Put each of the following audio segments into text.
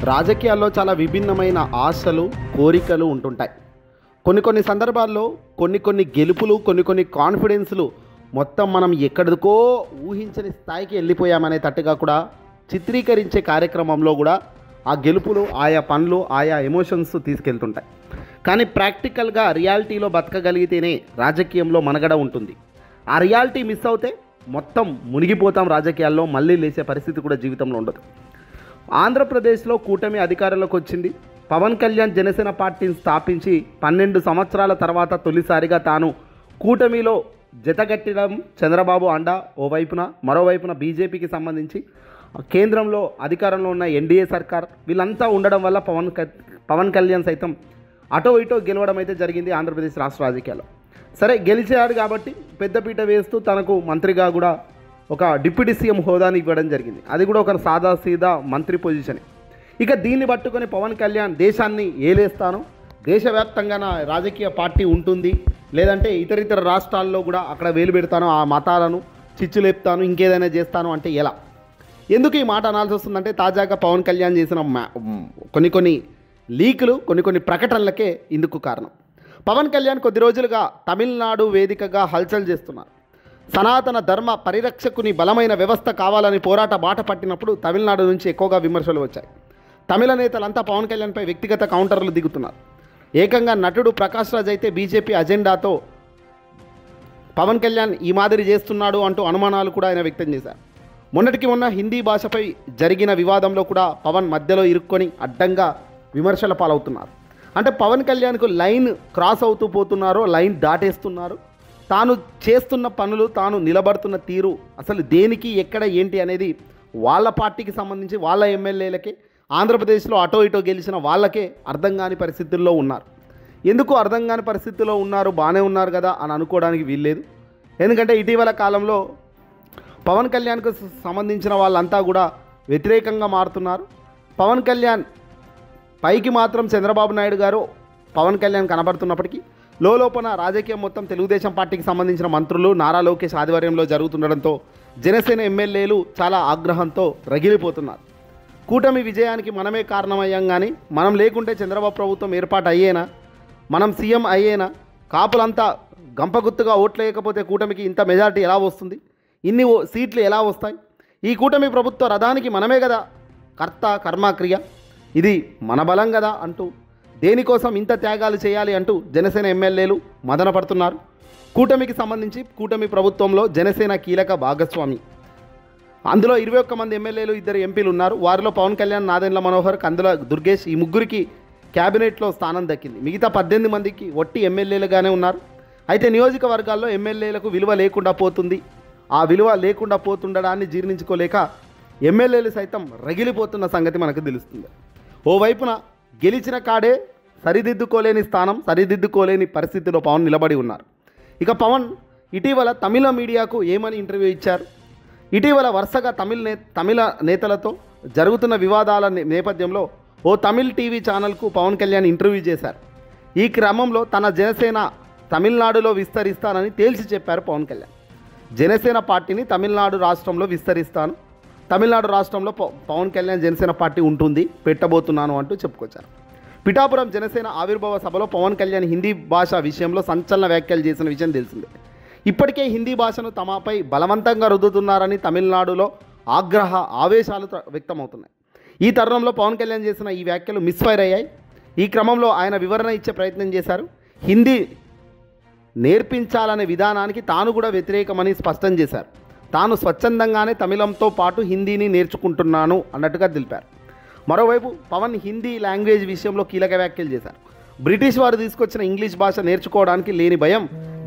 రాజకీయాల్లో చాలా విభిన్నమైన ఆశలు, కోరికలు ఉంటుంటాయి. కొన్ని సందర్భాల్లో కొన్ని గెలుపులు, కొన్ని కాన్ఫిడెన్స్లు మొత్తం మనం ఎక్కడికో ఊహించని స్థాయికి వెళ్ళిపోయామనే తట్టుగా కూడా చిత్రీకరించే కార్యక్రమంలో కూడా ఆ గెలుపులు, ఆయా పనులు, ఆయా ఎమోషన్స్ తీసుకెళ్తుంటాయి. కానీ ప్రాక్టికల్గా రియాలిటీలో బతకగలిగితేనే రాజకీయంలో మనుగడ ఉంటుంది. ఆ రియాలిటీ మిస్ అవుతే మొత్తం మునిగిపోతాం. రాజకీయాల్లో మళ్ళీ లేచే పరిస్థితి కూడా జీవితంలో ఉండదు. ఆంధ్రప్రదేశ్లో కూటమి అధికారంలోకి వచ్చింది. పవన్ కళ్యాణ్ జనసేన పార్టీని స్థాపించి 12 సంవత్సరాల తర్వాత తొలిసారిగా తాను కూటమిలో జతగట్టడం చంద్రబాబు అండ ఓవైపున, మరోవైపున బీజేపీకి సంబంధించి కేంద్రంలో అధికారంలో ఉన్న ఎన్డీఏ సర్కార్ వీళ్ళంతా ఉండడం వల్ల పవన్ కళ్యాణ్ సైతం అటో ఇటో గెలవడం అయితే జరిగింది ఆంధ్రప్రదేశ్ రాష్ట్ర రాజకీయాల్లో. సరే, గెలిచాడు కాబట్టి పెద్దపీట వేస్తూ తనకు మంత్రిగా కూడా ఒక డిప్యూటీ సీఎం హోదాని ఇవ్వడం జరిగింది. అది కూడా ఒక సాదా సీదా మంత్రి పొజిషన్. ఇక దీన్ని పట్టుకొని పవన్ కళ్యాణ్ దేశాన్ని ఏలేస్తాను, దేశవ్యాప్తంగా నా రాజకీయ పార్టీ ఉంటుంది, లేదంటే ఇతర రాష్ట్రాల్లో కూడా అక్కడ వేలు పెడతాను, ఆ మతాలను చిచ్చు లేపుతాను, ఇంకేదైనా చేస్తాను అంటే ఎలా? ఎందుకు ఈ మాట అనాల్సి వస్తుందంటే తాజాగా పవన్ కళ్యాణ్ చేసిన కొన్ని లీకులు, కొన్ని ప్రకటనలకే ఇందుకు కారణం. పవన్ కళ్యాణ్ కొద్ది రోజులుగా తమిళనాడు వేదికగా హల్చల్ చేస్తున్నారు. సనాతన ధర్మ పరిరక్షకుని బలమైన వ్యవస్థ కావాలని పోరాట బాట పట్టినప్పుడు తమిళనాడు నుంచి ఎక్కువగా విమర్శలు వచ్చాయి. తమిళ నేతలంతా పవన్ కళ్యాణ్పై వ్యక్తిగత కౌంటర్లు దిగుతున్నారు. ఏకంగా నటుడు ప్రకాష్ రాజ్ అయితే బీజేపీ అజెండాతో పవన్ కళ్యాణ్ ఈ మాదిరి చేస్తున్నాడు అంటూ అనుమానాలు కూడా ఆయన వ్యక్తం చేశారు. మొన్నటికి మొన్న హిందీ భాషపై జరిగిన వివాదంలో కూడా పవన్ మధ్యలో ఇరుక్కొని అడ్డంగా విమర్శల పాలవుతున్నారు. అంటే పవన్ కళ్యాణ్కు లైన్ క్రాస్ అవుతూ పోతున్నారో, లైన్ దాటేస్తున్నారు. తాను చేస్తున్న పనులు, తాను నిలబడుతున్న తీరు అసలు దేనికి, ఎక్కడ, ఏంటి అనేది వాళ్ళ పార్టీకి సంబంధించి వాళ్ళ ఎమ్మెల్యేలకే, ఆంధ్రప్రదేశ్లో అటో ఇటో గెలిచిన వాళ్ళకే అర్థం కాని పరిస్థితుల్లో ఉన్నారు. ఎందుకు అర్థం కాని పరిస్థితుల్లో ఉన్నారు? బాగానే ఉన్నారు కదా అని అనుకోవడానికి వీల్లేదు. ఎందుకంటే ఇటీవల కాలంలో పవన్ కళ్యాణ్కు సంబంధించిన వాళ్ళంతా కూడా వ్యతిరేకంగా మారుతున్నారు. పవన్ కళ్యాణ్ పైకి మాత్రం చంద్రబాబు నాయుడు గారు పవన్ కళ్యాణ్ కనబడుతున్నప్పటికీ లోపల రాజకీయం మొత్తం తెలుగుదేశం పార్టీకి సంబంధించిన మంత్రులు నారా లోకేష్ ఆధ్వర్యంలో జరుగుతుండడంతో జనసేన ఎమ్మెల్యేలు చాలా ఆగ్రహంతో రగిలిపోతున్నారు. కూటమి విజయానికి మనమే కారణమయ్యాం, కానీ మనం లేకుంటే చంద్రబాబు ప్రభుత్వం ఏర్పాటు అయ్యేనా, మనం సీఎం అయ్యేనా, కాపులంతా గంపగుత్తుగా ఓట్లు వేయకపోతే కూటమికి ఇంత మెజారిటీ ఎలా వస్తుంది, ఇన్ని సీట్లు ఎలా వస్తాయి, ఈ కూటమి ప్రభుత్వ రథానికి మనమే కదా కర్త కర్మ క్రియ, ఇది మన బలం కదా అంటూ దేనికోసం ఇంత త్యాగాలు చేయాలి అంటూ జనసేన ఎమ్మెల్యేలు మదన పడుతున్నారు. కూటమికి సంబంధించి కూటమి ప్రభుత్వంలో జనసేన కీలక భాగస్వామి. అందులో 21 మంది ఎమ్మెల్యేలు, 2 ఎంపీలు ఉన్నారు. వారిలో పవన్ కళ్యాణ్, నాదెండ్ల మనోహర్, కందుల దుర్గేష్, ఈ ముగ్గురికి క్యాబినెట్లో స్థానం దక్కింది. మిగతా 18 మందికి ఒట్టి ఎమ్మెల్యేలుగానే ఉన్నారు. అయితే నియోజకవర్గాల్లో ఎమ్మెల్యేలకు విలువ లేకుండా పోతుంది. ఆ విలువ లేకుండా పోతుండడాన్ని జీర్ణించుకోలేక ఎమ్మెల్యేలు సైతం రగిలిపోతున్న సంగతి మనకు తెలుస్తుంది. ఓవైపున గెలిచిన కాడే సరిదిద్దుకోలేని స్థానం, సరిదిద్దుకోలేని పరిస్థితిలో పవన్ నిలబడి ఉన్నారు. ఇక పవన్ ఇటీవల తమిళ మీడియాకు ఏమని ఇంటర్వ్యూ ఇచ్చారు? ఇటీవల వరుసగా తమిళ నేతలతో జరుగుతున్న వివాదాల నేపథ్యంలో ఓ తమిళ్ టీవీ ఛానల్కు పవన్ కళ్యాణ్ ఇంటర్వ్యూ చేశారు. ఈ క్రమంలో తన జనసేన తమిళనాడులో విస్తరిస్తానని తేల్చి చెప్పారు పవన్ కళ్యాణ్. జనసేన పార్టీని తమిళనాడు రాష్ట్రంలో విస్తరిస్తాను, తమిళనాడు రాష్ట్రంలో పవన్ కళ్యాణ్ జనసేన పార్టీ ఉంటుంది, పెట్టబోతున్నాను అంటూ చెప్పుకొచ్చారు. పిఠాపురం జనసేన ఆవిర్భావ సభలో పవన్ కళ్యాణ్ హిందీ భాష విషయంలో సంచలన వ్యాఖ్యలు చేసిన విషయం తెలిసిందే. ఇప్పటికే హిందీ భాషను తమపై బలవంతంగా రుద్దుతున్నారని తమిళనాడులో ఆవేశాలు వ్యక్తమవుతున్నాయి. ఈ తరుణంలో పవన్ కళ్యాణ్ చేసిన ఈ వ్యాఖ్యలు మిస్ఫైర్ అయ్యాయి. ఈ క్రమంలో ఆయన వివరణ ఇచ్చే ప్రయత్నం చేశారు. హిందీ నేర్పించాలనే విధానానికి తాను కూడా వ్యతిరేకమని స్పష్టం చేశారు. తాను స్వచ్ఛందంగానే తమిళంతో పాటు హిందీని నేర్చుకుంటున్నాను అన్నట్టుగా తెలిపారు. మరోవైపు పవన్ హిందీ లాంగ్వేజ్ విషయంలో కీలక వ్యాఖ్యలు చేశారు. బ్రిటిష్ వారు తీసుకొచ్చిన ఇంగ్లీష్ భాష నేర్చుకోవడానికి లేని భయం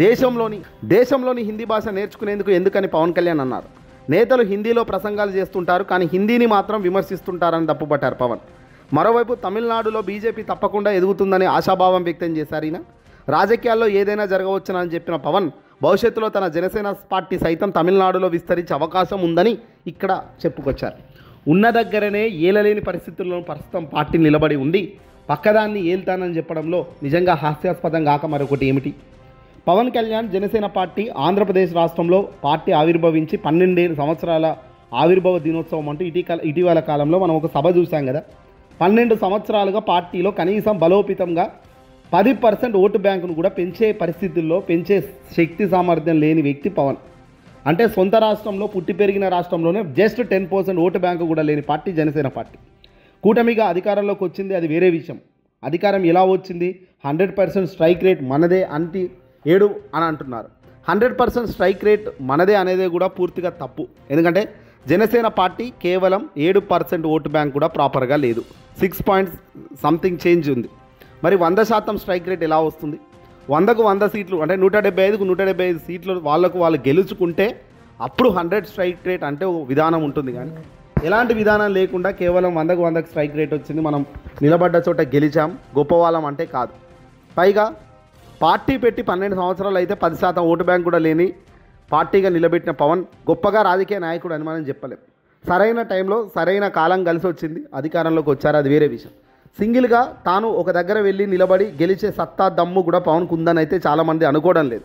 దేశంలోని హిందీ భాష నేర్చుకునేందుకు ఎందుకని పవన్ కళ్యాణ్ అన్నారు. నేతలు హిందీలో ప్రసంగాలు చేస్తుంటారు, కానీ హిందీని మాత్రం విమర్శిస్తుంటారని తప్పుపట్టారు పవన్. మరోవైపు తమిళనాడులో బీజేపీ తప్పకుండా ఎదుగుతుందని ఆశాభావం వ్యక్తం చేశారు ఈయన. రాజకీయాల్లో ఏదైనా జరగవచ్చునని చెప్పిన పవన్ భవిష్యత్తులో తన జనసేన పార్టీ సైతం తమిళనాడులో విస్తరించే అవకాశం ఉందని ఇక్కడ చెప్పుకొచ్చారు. ఉన్న దగ్గరనే ఏలలేని పరిస్థితుల్లో ప్రస్తుతం పార్టీ నిలబడి ఉండి పక్కదాన్ని ఏల్తానని చెప్పడంలో నిజంగా హాస్యాస్పదం కాక మరొకటి ఏమిటి? పవన్ కళ్యాణ్ జనసేన పార్టీ ఆంధ్రప్రదేశ్ రాష్ట్రంలో పార్టీ ఆవిర్భవించి 12 సంవత్సరాల ఆవిర్భావ దినోత్సవం అంటూ ఇటీవల కాలంలో మనం ఒక సభ చూసాం కదా. 12 సంవత్సరాలుగా పార్టీలో కనీసం బలోపేతంగా 10% ఓటు బ్యాంకును కూడా పెంచే పరిస్థితుల్లో పెంచే శక్తి సామర్థ్యం లేని వ్యక్తి పవన్. అంటే సొంత రాష్ట్రంలో పుట్టి పెరిగిన రాష్ట్రంలోనే జస్ట్ 10% ఓటు బ్యాంకు కూడా లేని పార్టీ జనసేన పార్టీ. కూటమిగా అధికారంలోకి వచ్చింది, అది వేరే విషయం. అధికారం ఎలా వచ్చింది? 100% స్ట్రైక్ రేట్ మనదే అంటి 7 అని అంటున్నారు. 100% స్ట్రైక్ రేట్ మనదే అనేది కూడా పూర్తిగా తప్పు. ఎందుకంటే జనసేన పార్టీ కేవలం 7% ఓటు బ్యాంక్ కూడా ప్రాపర్గా లేదు, 6 చేంజ్ ఉంది. మరి 100% స్ట్రైక్ రేట్ ఎలా వస్తుంది? 100కు 100 సీట్లు అంటే 175కు 175 సీట్లు వాళ్ళు గెలుచుకుంటే అప్పుడు 100 స్ట్రైక్ రేట్ అంటే ఒక విధానం ఉంటుంది. కానీ ఎలాంటి విధానం లేకుండా కేవలం 100కు 100 స్ట్రైక్ రేట్ వచ్చింది, మనం నిలబడ్డ చోట గెలిచాం, గొప్పవాళ్ళం అంటే కాదు. పైగా పార్టీ పెట్టి 12 సంవత్సరాలు అయితే 10% ఓటు బ్యాంక్ కూడా లేని పార్టీగా నిలబెట్టిన పవన్ గొప్పగా రాజకీయ నాయకుడు అని మనం చెప్పలేం. సరైన టైంలో సరైన కాలం కలిసి వచ్చింది, అధికారంలోకి వచ్చారు, అది వేరే విషయం. సింగిల్గా తాను ఒక దగ్గర వెళ్ళి నిలబడి గెలిచే సత్తా దమ్ము కూడా పవన్కు ఉందని అయితే చాలామంది అనుకోవడం లేదు.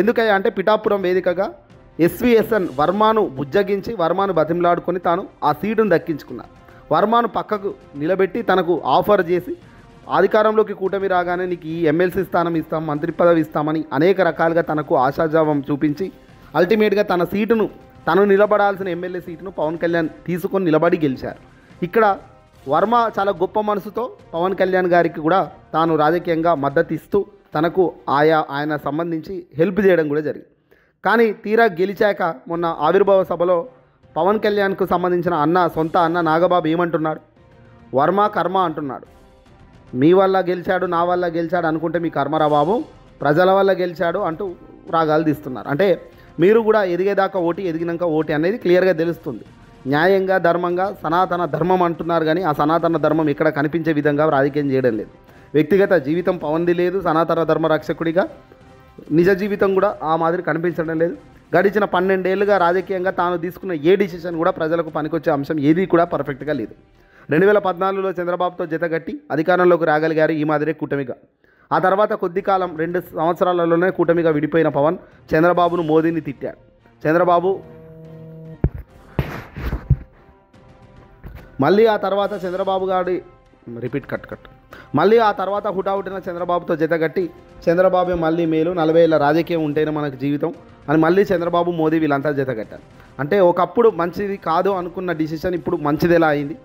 ఎందుకయ్యా అంటే పిఠాపురం వేదికగా ఎస్విఎస్ఎన్ వర్మను బుజ్జగించి వర్మను బతిమలాడుకొని తాను ఆ సీటును దక్కించుకున్నారు. వర్మను పక్కకు నిలబెట్టి తనకు ఆఫర్ చేసి అధికారంలోకి కూటమి రాగానే నీకు ఈ ఎమ్మెల్సీ స్థానం ఇస్తాం, మంత్రి పదవి ఇస్తామని అనేక రకాలుగా తనకు ఆశాజావం చూపించి అల్టిమేట్గా తన సీటును, తను నిలబడాల్సిన ఎమ్మెల్యే సీటును పవన్ కళ్యాణ్ తీసుకొని నిలబడి గెలిచారు. ఇక్కడ వర్మ చాలా గొప్ప మనసుతో పవన్ కళ్యాణ్ గారికి కూడా తాను రాజకీయంగా మద్దతు ఇస్తూ తనకు ఆయన సంబంధించి హెల్ప్ చేయడం కూడా జరిగింది. కానీ తీరా గెలిచాక మొన్న ఆవిర్భావ సభలో పవన్ కళ్యాణ్కు సంబంధించిన సొంత అన్న నాగబాబు ఏమంటున్నాడు? వర్మ కర్మ అంటున్నాడు. మీ వల్ల గెలిచాడు, నా వల్ల గెలిచాడు అనుకుంటే మీ కర్మరా బాబు, ప్రజల వల్ల గెలిచాడు అంటూ రాగాలు తీస్తున్నారు. అంటే మీరు కూడా ఎదిగేదాకా ఓటి, ఎదిగినాక ఓటి అనేది క్లియర్గా తెలుస్తుంది. న్యాయంగా, ధర్మంగా, సనాతన ధర్మం అంటున్నారు, కానీ ఆ సనాతన ధర్మం ఇక్కడ కనిపించే విధంగా రాజకీయం చేయడం లేదు. వ్యక్తిగత జీవితం పవన్ది లేదు, సనాతన ధర్మ రక్షకుడిగా నిజ జీవితం కూడా ఆ మాదిరి కనిపించడం లేదు. గడిచిన 12 ఏళ్ళుగా రాజకీయంగా తాను తీసుకున్న ఏ డిసిషన్ కూడా ప్రజలకు పనికొచ్చే అంశం ఏది కూడా పర్ఫెక్ట్గా లేదు. 2014లో చంద్రబాబుతో జతగట్టి అధికారంలోకి రాగలిగారు ఈ మాదిరి కూటమిగా. ఆ తర్వాత కొద్ది కాలం 2 సంవత్సరాలలోనే కూటమిగా విడిపోయిన పవన్ చంద్రబాబును, మోదీని తిట్టాడు. చంద్రబాబు మళ్ళీ ఆ తర్వాత చంద్రబాబు గారి మళ్ళీ ఆ తర్వాత హుటాహుటిన చంద్రబాబుతో జతగట్టి చంద్రబాబు మళ్ళీ మేలు, 40 ఏళ్ళ రాజకీయం ఉంటేనే మనకు జీవితం అని మళ్ళీ చంద్రబాబు, మోదీ వీళ్ళంతా జతగట్టారు. అంటే ఒకప్పుడు మంచిది కాదు అనుకున్న డిసిషన్ ఇప్పుడు మంచిది ఎలా అయింది?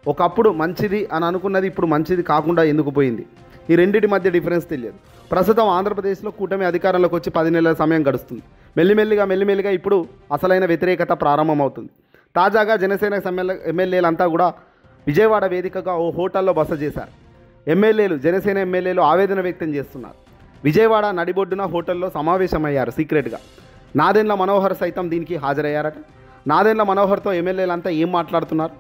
ఒకప్పుడు మంచిది అని అనుకున్నది ఇప్పుడు మంచిది కాకుండా ఎందుకు పోయింది? ఈ రెండింటి మధ్య డిఫరెన్స్ తెలియదు. ప్రస్తుతం ఆంధ్రప్రదేశ్లో కూటమి అధికారంలోకి వచ్చి 10 నెలల సమయం గడుస్తుంది. మెల్లిమెల్లిగా ఇప్పుడు అసలైన వ్యతిరేకత ప్రారంభమవుతుంది. తాజాగా జనసేన ఎమ్మెల్యేలంతా కూడా విజయవాడ వేదికగా ఓ హోటల్లో బస చేశారు. జనసేన ఎమ్మెల్యేలు ఆవేదన వ్యక్తం చేస్తున్నారు. విజయవాడ నడిబొడ్డున హోటల్లో సమావేశమయ్యారు సీక్రెట్గా. నాదెండ్ల మనోహర్ సైతం దీనికి హాజరయ్యారట. నాదెండ్ల మనోహర్తో ఎమ్మెల్యేలంతా ఏం మాట్లాడుతున్నారు?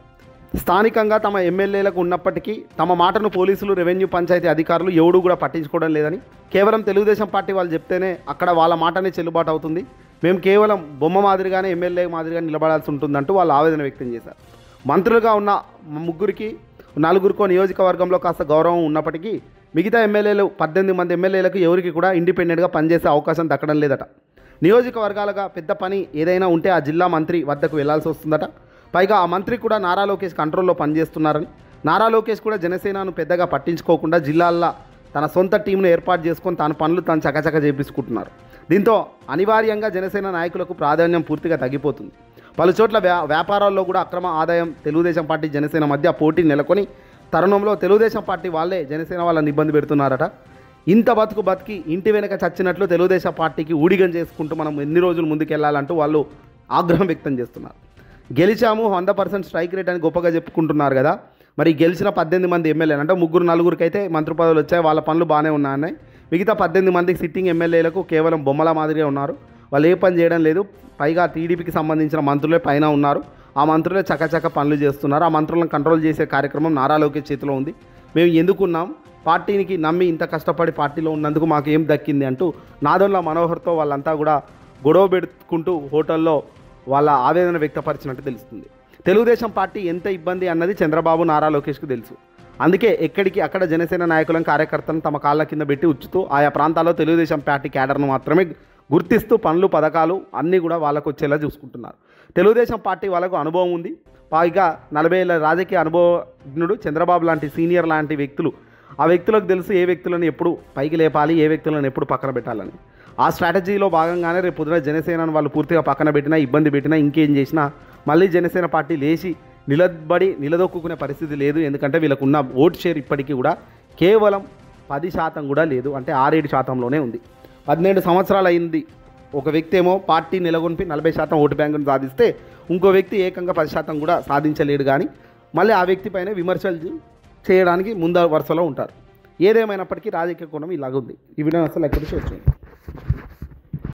స్థానికంగా తమ ఎమ్మెల్యేలకు ఉన్నప్పటికీ తమ మాటను పోలీసులు, రెవెన్యూ, పంచాయతీ అధికారులు ఎవడూ కూడా పట్టించుకోవడం లేదని, కేవలం తెలుగుదేశం పార్టీ వాళ్ళు చెప్తేనే అక్కడ వాళ్ళ మాటనే చెల్లుబాటు అవుతుంది, మేము కేవలం బొమ్మ మాదిరిగానే ఎమ్మెల్యే మాదిరిగా నిలబడాల్సి ఉంటుందంటూ వాళ్ళు ఆవేదన వ్యక్తం చేశారు. మంత్రులుగా ఉన్న 4 నియోజకవర్గంలో కాస్త గౌరవం ఉన్నప్పటికీ మిగతా ఎమ్మెల్యేలు 18 మంది ఎమ్మెల్యేలకు ఎవరికి కూడా ఇండిపెండెంట్గా పనిచేసే అవకాశం దక్కడం లేదట. నియోజకవర్గాలుగా పెద్ద పని ఏదైనా ఉంటే ఆ జిల్లా మంత్రి వద్దకు వెళ్లాల్సి వస్తుందట. పైగా ఆ మంత్రి కూడా నారా లోకేష్ కంట్రోల్లో పనిచేస్తున్నారని, నారా లోకేష్ కూడా జనసేనను పెద్దగా పట్టించుకోకుండా జిల్లాల్లో తన సొంత టీంను ఏర్పాటు చేసుకొని తన పనులు తాను చకచక చేపించుకుంటున్నారు. దీంతో అనివార్యంగా జనసేన నాయకులకు ప్రాధాన్యం పూర్తిగా తగ్గిపోతుంది. పలు చోట్ల వ్యాపారాల్లో కూడా అక్రమ ఆదాయం, తెలుగుదేశం పార్టీ, జనసేన మధ్య పోటీ నెలకొని తరుణంలో తెలుగుదేశం పార్టీ వాళ్ళే జనసేన వాళ్ళని ఇబ్బంది పెడుతున్నారట. ఇంత బతికి ఇంటి వెనక చచ్చినట్లు తెలుగుదేశం పార్టీకి ఊడిగం చేసుకుంటూ మనం ఎన్ని రోజులు ముందుకెళ్లాలంటూ వాళ్ళు ఆగ్రహం వ్యక్తం చేస్తున్నారు. గెలిచాము 100% స్ట్రైక్ రేట్ అని గొప్పగా చెప్పుకుంటున్నారు కదా. మరి గెలిచిన 18 మంది ఎమ్మెల్యేలు అంటే 3-4 అయితే మంత్రి పదవులు వచ్చాయి, వాళ్ళ పనులు బాగానే ఉన్నాయన్నాయి. మిగతా 18 మంది సిట్టింగ్ ఎమ్మెల్యేలకు కేవలం బొమ్మల మాదిరిగా ఉన్నారు, వాళ్ళు ఏ పని చేయడం లేదు. పైగా టీడీపీకి సంబంధించిన మంత్రులే పైన ఉన్నారు, ఆ మంత్రులే చకచక పనులు చేస్తున్నారు. ఆ మంత్రులను కంట్రోల్ చేసే కార్యక్రమం నారా లోకేష్ చేతిలో ఉంది. మేము ఎందుకున్నాం, పార్టీనికి నమ్మి ఇంత కష్టపడి పార్టీలో ఉన్నందుకు మాకు ఏం దక్కింది అంటూ నాదెండ్ల మనోహర్తో వాళ్ళంతా కూడా గొడవ పెట్టుకుంటూ హోటల్లో వాళ్ళ ఆవేదన వ్యక్తపరిచినట్టు తెలుస్తుంది. తెలుగుదేశం పార్టీ ఎంత ఇబ్బంది అన్నది చంద్రబాబు, నారా లోకేష్కు తెలుసు. అందుకే ఎక్కడికి అక్కడ జనసేన నాయకులను, కార్యకర్తలను తమ కాళ్ళ కింద పెట్టి ఉంచుతూ ఆయా ప్రాంతాల్లో తెలుగుదేశం పార్టీ క్యాడర్ను మాత్రమే గుర్తిస్తూ పనులు, పథకాలు అన్నీ కూడా వాళ్ళకు వచ్చేలా చూసుకుంటున్నారు. తెలుగుదేశం పార్టీ వాళ్ళకు అనుభవం ఉంది, పైగా 40 ఏళ్ళ రాజకీయ అనుభవజ్ఞుడు చంద్రబాబు లాంటి సీనియర్ లాంటి వ్యక్తులు, ఆ వ్యక్తులకు తెలుసు ఏ వ్యక్తులను ఎప్పుడు పైకి లేపాలి, ఏ వ్యక్తులను ఎప్పుడు పక్కన పెట్టాలని. ఆ స్ట్రాటజీలో భాగంగానే రేపు పొద్దున జనసేనను వాళ్ళు పూర్తిగా పక్కన పెట్టినా, ఇబ్బంది పెట్టినా, ఇంకేం చేసినా మళ్ళీ జనసేన పార్టీ లేచి నిలదొక్కునే పరిస్థితి లేదు. ఎందుకంటే వీళ్ళకున్న ఓట్ షేర్ ఇప్పటికీ కూడా కేవలం 10% కూడా లేదు, అంటే 6-7%లోనే ఉంది. 17 సంవత్సరాలు అయింది. ఒక వ్యక్తి ఏమో పార్టీ నెలకొల్పి 40% ఓటు బ్యాంకును సాధిస్తే ఇంకో వ్యక్తి ఏకంగా 10% కూడా సాధించలేడు. కానీ మళ్ళీ ఆ వ్యక్తి పైన విమర్శలు చేయడానికి ముందు వరుసలో ఉంటారు. ఏదేమైనప్పటికీ రాజకీయ కోణం ఇలాగుంది. ఈ వీడియో అసలు ఎక్కడ చూడండి.